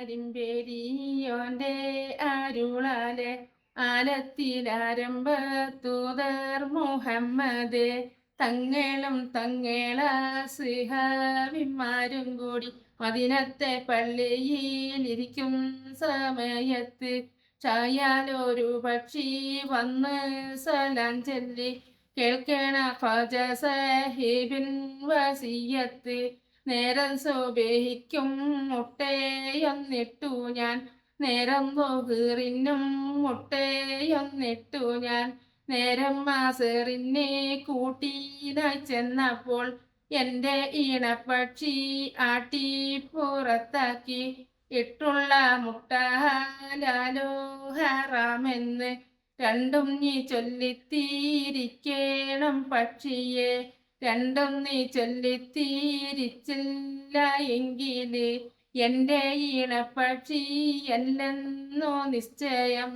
ിമ്പേരിയോന്റെ അരുളാലെ ആലത്തിലാരംഭത്തൂതർ മുഹമ്മദ് തങ്ങളും തങ്ങള സിഹാബിമാരും കൂടി മദീനത്തെ പള്ളിയിലിരിക്കും സമയത്ത് ചായാലൊരു പക്ഷി വന്ന് സലാം ചൊല്ലി കേൾക്കണ ഖ്വാജ സാഹിബിൻ വസിയത്ത് നേരം സുബഹിക്കും മുട്ടയൊന്നിട്ടു ഞാൻ നേരം ളുഹറിനും മുട്ടയൊന്നിട്ടു ഞാൻ നേരം അസറിനെ കൂട്ടിനായി ചെന്നപ്പോൾ എൻ്റെ ഈണപ്പക്ഷി ആട്ടി പുറത്താക്കി ഇട്ടുള്ള മുട്ട ഹലാലോ ഹറാമെന്ന് രണ്ടും നീ ചൊല്ലിത്തീരിക്കണം പക്ഷിയെ രണ്ടും നീ ചൊല്ലിത്തീരിച്ചില്ല എങ്കില് എൻ്റെ ഈണപ്പക്ഷിയല്ലെന്നോ നിശ്ചയം.